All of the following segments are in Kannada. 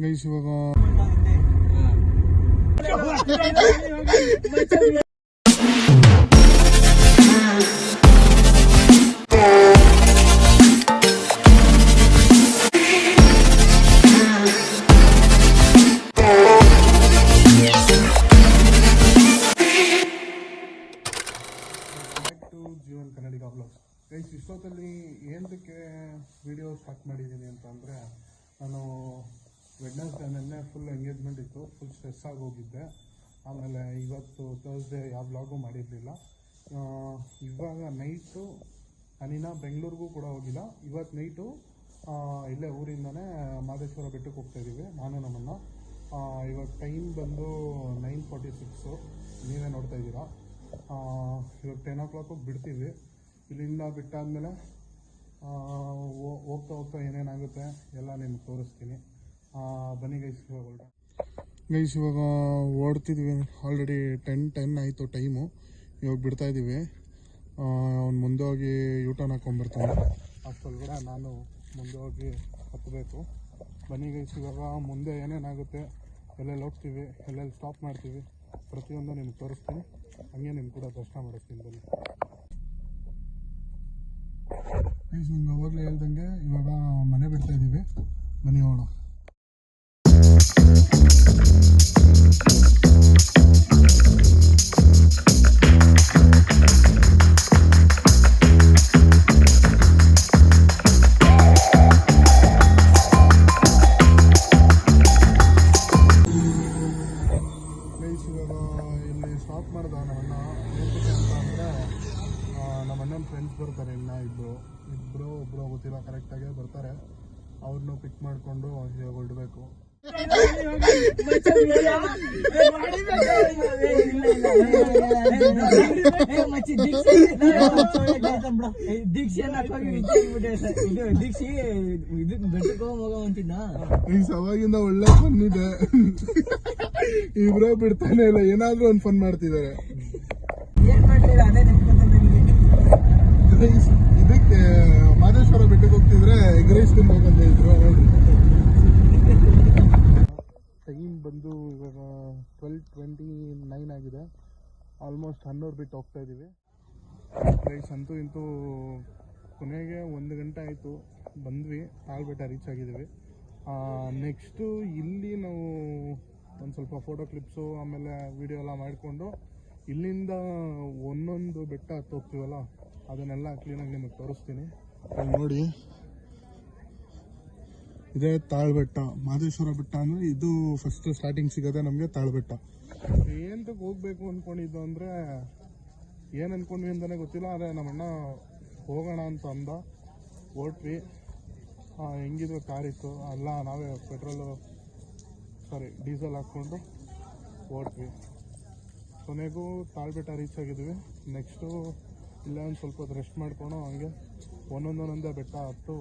ಗೈಸ್ ಇವಾಗ ಜೀವನ್ ಕನ್ನಡಿಗ ಬ್ಲಾಗ್ಸ್. ಗೈಸ್ ಇಷ್ಟೊತ್ತಲ್ಲಿ ಏನಕ್ಕೆ ವಿಡಿಯೋ ಸ್ಟಾರ್ಟ್ ಮಾಡಿದ್ದೀನಿ ಅಂತ ಅಂದರೆ, ನಾನು ವೆಡ್ನೆಸ್ಡೇ ನೆನ್ನೆ ಫುಲ್ ಎಂಗೇಜ್ಮೆಂಟ್ ಇತ್ತು, ಫುಲ್ ಸ್ಟ್ರೆಸ್ ಆಗಿ ಹೋಗಿದ್ದೆ. ಆಮೇಲೆ ಇವತ್ತು ಥರ್ಸ್ಡೇ ಯಾವ ಬ್ಲಾಗು ಮಾಡಿರಲಿಲ್ಲ. ಇವಾಗ ನೈಟು ನಾನಿನ್ನ ಬೆಂಗಳೂರಿಗೂ ಕೂಡ ಹೋಗಿಲ್ಲ. ಇವತ್ತು ನೈಟು ಇಲ್ಲೇ ಊರಿಂದನೇ ಮಾದೇಶ್ವರ ಬೆಟ್ಟಕ್ಕೆ ಹೋಗ್ತಾಯಿದ್ದೀವಿ ನಾನು ನಮ್ಮನ್ನ. ಇವಾಗ ಟೈಮ್ ಬಂದು 9:46, ನೀವೇ ನೋಡ್ತಾ ಇದ್ದೀರಾ. ಇವಾಗ 10 o'clock ಬಿಡ್ತೀವಿ. ಇಲ್ಲಿಂದ ಬಿಟ್ಟಾದಮೇಲೆ ಹೋಗ್ತಾ ಹೋಗ್ತಾ ಏನೇನಾಗುತ್ತೆ ಎಲ್ಲ ನಿಮ್ಗೆ ತೋರಿಸ್ತೀನಿ. ಬನ್ನಿ ಗೈಸ್. ಇವಾಗ ಓಡ್ತಿದ್ವಿ. ಆಲ್ರೆಡಿ 10 ಆಯಿತು ಟೈಮು. ಇವಾಗ ಬಿಡ್ತಾಯಿದ್ದೀವಿ. ಅವ್ನು ಮುಂದೆ ಹೋಗಿ ಯೂಟರ್ನ್ ಹಾಕ್ಕೊಂಬರ್ತಾನೆ. ಅಷ್ಟೊಳಗಡೆ ನಾನು ಮುಂದೆ ಹೋಗಿ ಹತ್ತಬೇಕು. ಬನ್ನಿ ಗೈಸ್. ಇವಾಗ ಮುಂದೆ ಏನೇನಾಗುತ್ತೆ, ಎಲ್ಲೆಲ್ಲಿ ಹೋಗ್ತೀವಿ, ಎಲ್ಲೆಲ್ಲಿ ಸ್ಟಾಪ್ ಮಾಡ್ತೀವಿ, ಪ್ರತಿಯೊಂದು ನಿಮ್ಗೆ ತೋರಿಸ್ತೀನಿ. ಹಂಗೆ ನಿಮ್ಗೆ ಕೂಡ ದರ್ಶನ ಮಾಡಿಸ್ತೀನಿ. ಬನ್ನಿ ಗೈಸ್. ನಿಮ್ಗೆ ಅವಾಗಲೇ ಹೇಳ್ದಂಗೆ ಇವಾಗ ಮನೆ ಬಿಡ್ತಾ ಇದ್ದೀವಿ. ಬನ್ನಿ ಹೋಗೋಣ. ಇಲ್ಲಿ ಸ್ಟಾಪ್ ಮಾಡ್ದ ನಮ್ಮಣ್ಣ. ಏನಕ್ಕೆ ಅಂತ ಅಂದರೆ, ನಮ್ಮಣ್ಣನ ಫ್ರೆಂಡ್ಸ್ ಬರ್ತಾರೆ. ಇನ್ನು ಇಬ್ಬರು ಗೊತ್ತಿಲ್ಲ, ಕರೆಕ್ಟಾಗೆ ಬರ್ತಾರೆ. ಅವ್ರನ್ನೂ ಪಿಕ್ ಮಾಡಿಕೊಂಡು ಇವಾಗ ಹೊರಡಬೇಕು. ಅವಾಗಿಂದ ಒಳ್ಳೆ ಫನ್ ಇದೆ. ಇಬ್ರೇ ಬಿಡ್ತಾನೆ ಇಲ್ಲ, ಏನಾದ್ರೂ ಒಂದು ಫನ್ ಮಾಡ್ತಿದ್ದಾರೆ. ಇದಕ್ಕೆ ಮಾದೇಶ್ವರ ಬೆಟ್ಟಕ್ಕೆ ಹೋಗ್ತಿದ್ರೆ ಎಗ್ ರೈಸ್ ತಿನ್ಬೇಕಂತ ಇದ್ರು. ನೋಡ್ರಿ, ಟೈಮ್ ಬಂದು ಇವಾಗ 12:29 ಆಗಿದೆ. ಆಲ್ಮೋಸ್ಟ್ 11 ಬಿಟ್ಟು ಹೋಗ್ತಾ ಇದ್ದೀವಿ. ರೈಸ್ ಅಂತೂ ಇಂತೂ ಕೊನೆಗೆ 1 ಗಂಟೆ ಆಯಿತು. ಬಂದ್ವಿ, ತಾಳ್ಬೆಟ್ಟ ರೀಚ್ ಆಗಿದ್ದೀವಿ. ನೆಕ್ಸ್ಟು ಇಲ್ಲಿ ನಾವು ಒಂದು ಸ್ವಲ್ಪ ಫೋಟೋ ಕ್ಲಿಪ್ಸು ಆಮೇಲೆ ವಿಡಿಯೋ ಎಲ್ಲ ಮಾಡಿಕೊಂಡು ಇಲ್ಲಿಂದ ಒಂದೊಂದು ಬೆಟ್ಟ ಹತ್ತು ಹೋಗ್ತೀವಲ್ಲ, ಅದನ್ನೆಲ್ಲ ಕ್ಲೀನಾಗಿ ನಿಮಗೆ ತೋರಿಸ್ತೀನಿ. ಅಲ್ಲಿ ನೋಡಿ, ಇದೇ ತಾಳ್ಬೆಟ್ಟ. ಮಾದೇಶ್ವರ ಬೆಟ್ಟ ಅಂದರೆ ಇದು ಫಸ್ಟ್ ಸ್ಟಾರ್ಟಿಂಗ್ ಸಿಗೋದೆ ನಮಗೆ ತಾಳ್ಬೆಟ್ಟ. ಏನಕ್ಕೆ ಹೋಗ್ಬೇಕು ಅಂದ್ಕೊಂಡಿದ್ದು ಅಂದರೆ, ಏನು ಅಂದ್ಕೊಂಡ್ವಿ ಅಂತಲೇ ಗೊತ್ತಿಲ್ಲ. ಆದರೆ ನಮ್ಮಣ್ಣ ಹೋಗೋಣ ಅಂತ ಅಂದ. ಹೊರಟ್ವಿ. ಹೆಂಗಿದ್ರು ಕಾರಿತ್ತು, ಎಲ್ಲ ನಾವೇ ಡೀಸೆಲ್ ಹಾಕ್ಕೊಂಡು ಹೊರಟ್ವಿ. ಕೊನೆಗೂ ತಾಳ್ಬೆಟ್ಟ ರೀಚ್ ಆಗಿದ್ವಿ. ನೆಕ್ಸ್ಟು ಇಲ್ಲೇ ಒಂದು ಸ್ವಲ್ಪ ಹೊತ್ತು ರೆಸ್ಟ್ ಮಾಡ್ಕೊಂಡು ಹಂಗೆ ಒಂದೊಂದೇ ಬೆಟ್ಟ ಹತ್ತು.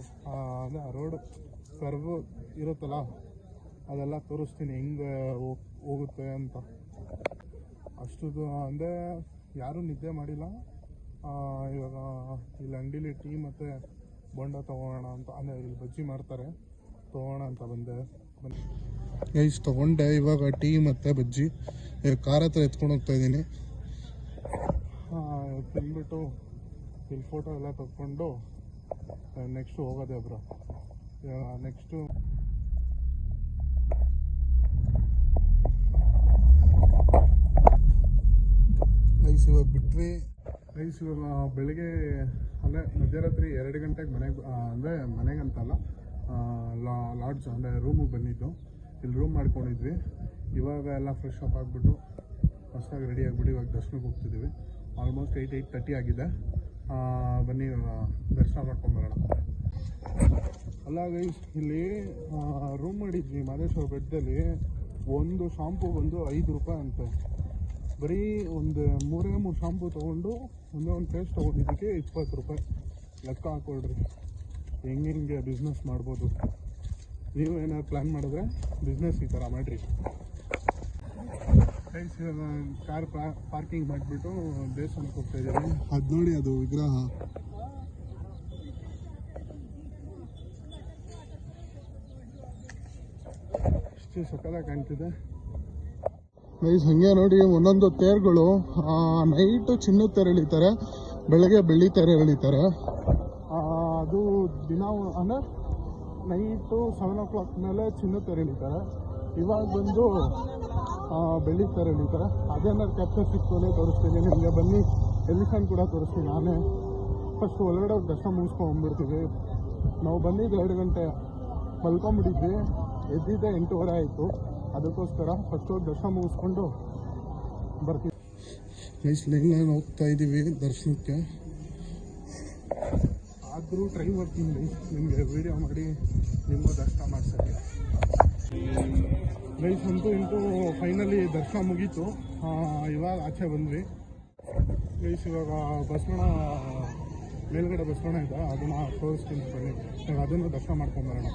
ಅಂದರೆ ಆ ರೋಡ್ ಕರ್ವ್ ಇರುತ್ತಲ್ಲ, ಅದೆಲ್ಲ ತೋರಿಸ್ತೀನಿ ಹೆಂಗೆ ಹೋಗುತ್ತೆ ಅಂತ. ಅಷ್ಟು ಅಂದರೆ ಯಾರೂ ನಿದ್ದೆ ಮಾಡಿಲ್ಲ. ಇವಾಗ ಇಲ್ಲಿ ಅಂಗಡೀಲಿ ಟೀ ಮತ್ತು ಬೋಂಡ ತೊಗೊಳ್ಳೋಣ ಅಂತ, ಅಂದರೆ ಇಲ್ಲಿ ಬಜ್ಜಿ ಮಾಡ್ತಾರೆ, ತೊಗೊಳ್ಳೋಣ ಅಂತ ಬಂದೆ. ಗೈಸ್ ತೊಗೊಂಡೆ ಇವಾಗ ಟೀ ಮತ್ತು ಬಜ್ಜಿ. ಕಾರ್ ಹತ್ರ ಎತ್ಕೊಂಡು ಹೋಗ್ತಾ ಇದ್ದೀನಿ. ತಿಂದ್ಬಿಟ್ಟು ಇಲ್ಲಿ ಫೋಟೋ ಎಲ್ಲ ತಗೊಂಡು ನೆಕ್ಸ್ಟು ಹೋಗೋದೇ ಬ್ರೋ. ನೆಕ್ಸ್ಟು ಗೈಸ್ ಇವಾಗ ಬಿಟ್ವಿ. ಗೈಸ್ ಇವಾಗ ಬೆಳಿಗ್ಗೆ ಅಂದರೆ ಮಧ್ಯರಾತ್ರಿ 2 ಗಂಟೆಗೆ ಮನೆಗೆ, ಅಂದರೆ ಮನೆಗಂತಲ್ಲ, ಲಾಡ್ಜ್ ಅಂದರೆ ರೂಮಿಗೆ ಬಂದಿದ್ದು. ಇಲ್ಲಿ ರೂಮ್ ಮಾಡ್ಕೊಂಡಿದ್ವಿ. ಇವಾಗ ಎಲ್ಲ ಫ್ರೆಶ್ ಅಪ್ ಆಗಿಬಿಟ್ಟು ಹೊಸದಾಗಿ ರೆಡಿ ಆಗಿಬಿಟ್ಟು ಇವಾಗ ದರ್ಶನಕ್ಕೆ ಹೋಗ್ತಿದ್ದೀವಿ. ಆಲ್ಮೋಸ್ಟ್ 8:30 ಆಗಿದೆ. ಬನ್ನಿ ದರ್ಶನ ಮಾಡ್ಕೊಂಬರೋಣ. ಅಲ್ಲ ಗೈಸ್, ಇಲ್ಲಿ ರೂಮ್ ಮಾಡಿದ್ವಿ ಮಾದೇಶ್ವರ ಬೆಟ್ಟದಲ್ಲಿ. ಒಂದು ಶಾಂಪು ಬಂದು 5 ರೂಪಾಯಿ ಅಂತೆ. ಬರೀ ಒಂದು 3 ಶಾಂಪು ತೊಗೊಂಡು ಒಂದು ಪೇಸ್ಟ್ ತೊಗೊಂಡಿದ್ದಕ್ಕೆ 20 ರೂಪಾಯಿ. ಲೆಕ್ಕ ಹಾಕೊಳ್ರಿ ಹೆಂಗೆ ಬಿಸ್ನೆಸ್ ಮಾಡ್ಬೋದು. ನೀವು ಏನಾದ್ರು ಪ್ಲ್ಯಾನ್ ಮಾಡಿದ್ರೆ ಬಿಸ್ನೆಸ್ ಈ ಥರ ಮಾಡಿರಿ. ಗೈಸ್ ಇವಾಗ ಕಾರ್ ಪಾರ್ಕಿಂಗ್ ಮಾಡಿಬಿಟ್ಟು ದೇವಸ್ಥಾನಕ್ಕೆ ಹೋಗ್ತಾ ಇದ್ದೀವಿ. ಅದು ನೋಡಿ, ಅದು ವಿಗ್ರಹ. ಎಷ್ಟು ಸಕ್ಕತ್ತಾಗಿ ಕಾಣ್ತಿದೆ ಗೈಸ್. ಹಾಗೆ ನೋಡಿ ಒಂದೊಂದು ತೇರುಗಳು ನೈಟು ಚಿನ್ನದ ತೇರು ಎಳಿತಾರೆ, ಬೆಳಗ್ಗೆ ಬೆಳ್ಳಿ ತೇರು ಎಳಿತಾರೆ. ಅದು ದಿನ ಅಂದರೆ ನೈಟು 7 o'clock ಮೇಲೆ ಚಿನ್ನದ ತೇರು ಎಳಿತಾರೆ. ಇವಾಗ ಬಂದು ಬೆಳ್ಳಿ ತೇರು ಎಳಿತಾರೆ. ಅದೇನಾದ್ರು ಕ್ಯಾಪ್ಚರ್ ಸಿಕ್ತು ಅಂದರೆ ತೋರಿಸ್ತೀನಿ ನಿಮಗೆ. ಬನ್ನಿ, ಎಲಿಫೆಂಟ್ ಕೂಡ ತೋರಿಸ್ತೀನಿ ನಾನೇ. ಫಸ್ಟ್ ಒಳಗಡೆ ದರ್ಶನ ಮುಗಿಸ್ಕೊಂಡ್ಬಂದ್ಬಿಡ್ತೀವಿ. ನಾವು ಬಂದಿದ್ದು 2 ಗಂಟೆ, ಮಲ್ಕೊಂಡ್ಬಿಟ್ಟಿದ್ವಿ. ಎದ್ದಿದ್ದೆ 8:30 ಆಯಿತು. ಅದಕ್ಕೋಸ್ಕರ ಫಸ್ಟ್ ಹೋಗಿ ದರ್ಶನ ಮುಗಿಸ್ಕೊಂಡು ಬರ್ತೀವಿ. ನೈಸ್ ಲೈನ್ ಹೋಗ್ತಾ ಇದ್ದೀವಿ ದರ್ಶನಕ್ಕೆ. ಆದರೂ ಟ್ರೈ ಮಾಡ್ತೀನಿ ನಿಮಗೆ ವಿಡಿಯೋ ಮಾಡಿ ನಿಮ್ಮ ದರ್ಶನ ಮಾಡ್ಸೋಕ್ಕೆ. ಗೈಸ್ ಅಂತೂ ಫೈನಲಿ ದರ್ಶನ ಮುಗೀತು. ಇವಾಗ ಆಚೆ ಬಂದ್ವಿ ಗೈಸ್. ಇವಾಗ ಬಸವಣ್ಣ ಮೇಲ್ಗಡೆ ಬಸವಣ್ಣ ಇದೆ, ಅದನ್ನು ತೋರಿಸ್ತೀನಿ ಬನ್ನಿ. ಇವಾಗ ಅದನ್ನು ದರ್ಶನ ಮಾಡ್ಕೊಂಬರೋಣ.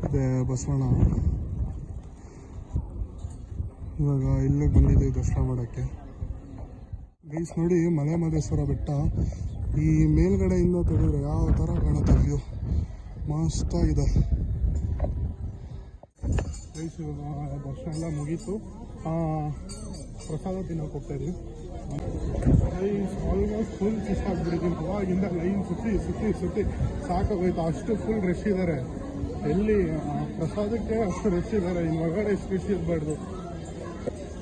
ಇದೆ ಬಸವಣ್ಣ. ಇವಾಗ ಇಲ್ಲಿಗೆ ಬಂದಿದ್ದೀವಿ ದರ್ಶನ ಮಾಡೋಕ್ಕೆ. ಗೈಸ್ ನೋಡಿ, ಮಲೆ ಮಹದೇಶ್ವರ ಬೆಟ್ಟ ಈ ಮೇಲ್ಗಡೆಯಿಂದ ತೆಗೆದ್ರೆ ಯಾವ ಥರ ಕಾಣುತ್ತೆ ವ್ಯೂ, ಮಸ್ತಾಗಿದೆ ಗೈಸ್. ಇವಾಗ ದರ್ಶನ ಎಲ್ಲ ಮುಗೀತು. ಪ್ರಸಾದ ತಿನ್ನೋಕೆ ಹೋಗ್ತಾಯಿದ್ವಿ ಗೈಸ್. Almost full ಸುಸ್ತಾಗ್ಬಿಟ್ಟಿದ್ದೀನಿ. ಅವಾಗಿಂದ ಲೈನ್ ಸುತ್ತಿ ಸಾಕಾಗೋಯ್ತು. ಅಷ್ಟು ಫುಲ್ ರಶ್ ಇದ್ದಾರೆ. ಎಲ್ಲಿ ಪ್ರಸಾದಕ್ಕೆ ಅಷ್ಟು ರಶ್ ಇದ್ದಾರೆ, ಇನ್ನು ಹೊರಗಡೆ ಎಷ್ಟು ರಶ್ ಇರಬಾರ್ದು.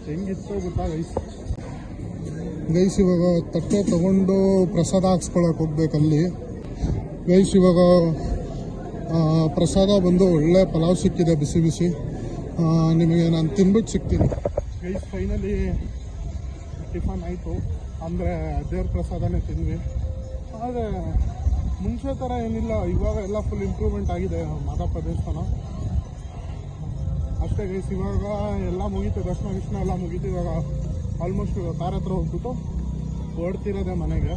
ಹೆಂಗಿತ್ತು ಗೊತ್ತಾ ಗೈಸ್. ಇವಾಗ ತಟ್ಟೆ ತಗೊಂಡು ಪ್ರಸಾದ ಹಾಕ್ಸ್ಕೊಳಕ್ಕೆ ಹೋಗ್ಬೇಕಲ್ಲಿ ಗೈಸ್. ಇವಾಗ ಪ್ರಸಾದ ಬಂದು ಒಳ್ಳೆ ಪಲಾವ್ ಸಿಕ್ಕಿದೆ, ಬಿಸಿ ಬಿಸಿ. ನಿಮಗೆ ನಾನು ತಿನ್ಬಿಟ್ಟು ಸಿಗ್ತೀನಿ ಗೈಸ್. ಫೈನಲಿ ಟಿಫನ್ ಆಯಿತು, ಅಂದರೆ ದೇವ್ರ ಪ್ರಸಾದನೇ ತಿಂದ್ವಿ. ಆದರೆ ಮುಂಚೆ ಥರ ಏನಿಲ್ಲ, ಇವಾಗ ಎಲ್ಲ ಫುಲ್ ಇಂಪ್ರೂವ್ಮೆಂಟ್ ಆಗಿದೆ ಮಾದಪ್ಪ ದೇವಸ್ಥಾನ ಅಷ್ಟೇ ಗೈಸ್. ಇವಾಗ ಎಲ್ಲ ಮುಗೀತು, ದರ್ಶನ ಎಲ್ಲ ಮುಗೀತು. ಇವಾಗ ಆಲ್ಮೋಸ್ಟ್ ಕಾರ್ ಹತ್ರ ಹೋಗ್ಬಿಟ್ಟು ಹೊರಡ್ತಿರೋದೆ ಮನೆಗೆ.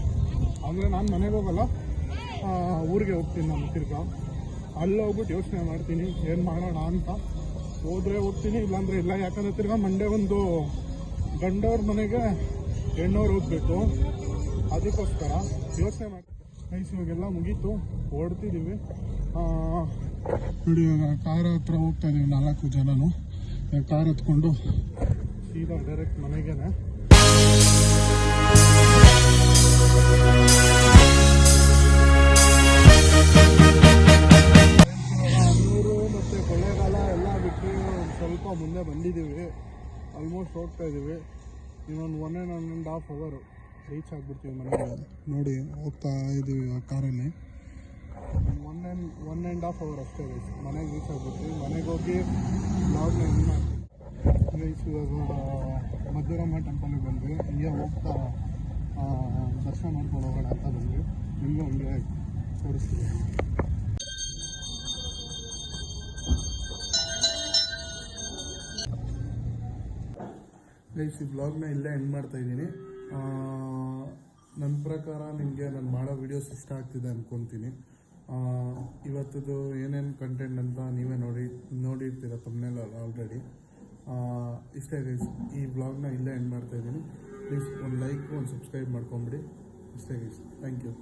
ಅಂದರೆ ನಾನು ಮನೆಗೆ ಹೋಗಲ್ಲ, ಊರಿಗೆ ಹೋಗ್ತೀನಿ ನಾನು ತಿರ್ಗಾ. ಅಲ್ಲಿ ಹೋಗ್ಬಿಟ್ಟು ಯೋಚನೆ ಮಾಡ್ತೀನಿ ಏನು ಮಾಡೋಣ ಅಂತ. ಹೋದರೆ ಹೋಗ್ತೀನಿ, ಇಲ್ಲಾಂದರೆ ಇಲ್ಲ. ಯಾಕಂದರೆ ತಿರ್ಗಾ ಮಂಡೇ ಒಂದು ಗಂಡವ್ರ ಮನೆಗೆ ಹೆಣ್ಣವ್ರು ಹೋಗ್ಬೇಕು, ಅದಕ್ಕೋಸ್ಕರ ಯೋಚನೆ ಮಾಡ್ತೀನಿ ಗೈಸ್. ಇವಾಗೆಲ್ಲ ಮುಗೀತು, ಹೊರಡ್ತಿದ್ದೀವಿ ನೋಡಿ. ಇವಾಗ ಕಾರ್ ಹತ್ರ ಹೋಗ್ತಾ ಇದ್ದೀವಿ 4 ಜನನು. ಕಾರ್ ಹತ್ಕೊಂಡು ಸೀದಾ ಡೈರೆಕ್ಟ್ ಮನೆಗೇನೆ. ಅನ್ನೂರು ಮತ್ತು ಕೊಳ್ಳೇಗಾಲ ಎಲ್ಲ ಬಿಟ್ಟು ಸ್ವಲ್ಪ ಮುಂದೆ ಬಂದಿದ್ದೀವಿ. ಆಲ್ಮೋಸ್ಟ್ ಹೋಗ್ತಾ ಇದ್ದೀವಿ. ಇನ್ನೊಂದು 1.5 hour ರೀಚ್ ಆಗಿಬಿಡ್ತೀವಿ ಮನೆಗೆ. ನೋಡಿ ಹೋಗ್ತಾ ಇದ್ದೀವಿ ಕಾರಲ್ಲಿ. 1.5 hour ಅಷ್ಟೇ ಗೈಸ್, ಮನೆಗೆ ರೀಚ್ ಆಗಿಬಿಡ್ತೀವಿ. ಮನೆಗೆ ಹೋಗಿ ಬ್ಲಾಗ್ನ ಇದು ಮಾಡ್ತೀವಿ ಗೈಸ್. ಇವಾಗ ಮಧುರಮ್ಮ ಟೆಂಪಲ್ಗೆ ಬಂದ್ವಿ. ಹಿಂಗೆ ಹೋಗ್ತಾ ದರ್ಶನ ಮಾಡ್ಕೊಂಡು ಹೋಗೋಣ ಅಂತ ಬಂದ್ವಿ. ನಿಮಗೂ ಹಂಗೆ ತೋರಿಸ್ತೀವಿ ಗೈಸ್. ಈ ಬ್ಲಾಗ್ನ ಇಲ್ಲೇ ಎಂಡ್ ಮಾಡ್ತಾಯಿದ್ದೀನಿ. ನನ್ನ ಪ್ರಕಾರ ನಿಮಗೆ ನಾನು ಮಾಡೋ ವೀಡಿಯೋಸ್ ಇಷ್ಟ ಆಗ್ತಿದೆ ಅಂದ್ಕೊತೀನಿ. ಇವತ್ತದು ಏನೇನು ಕಂಟೆಂಟ್ ಅಂತ ನೀವೇ ನೋಡಿರ್ತೀರ ತಮ್ಮನೇಲಿ ಆಲ್ರೆಡಿ. ಇಷ್ಟೇ ಗೈಸ್, ಈ ಬ್ಲಾಗ್ನ ಇಲ್ಲೇ ಎಂಡ್ ಮಾಡ್ತಾಯಿದ್ದೀನಿ. ಪ್ಲೀಸ್ ಒಂದು ಲೈಕ್, ಒಂದು ಸಬ್ಸ್ಕ್ರೈಬ್ ಮಾಡ್ಕೊಂಬಿಡಿ. ಇಷ್ಟೇ ಗೈಸ್, ಥ್ಯಾಂಕ್ ಯು.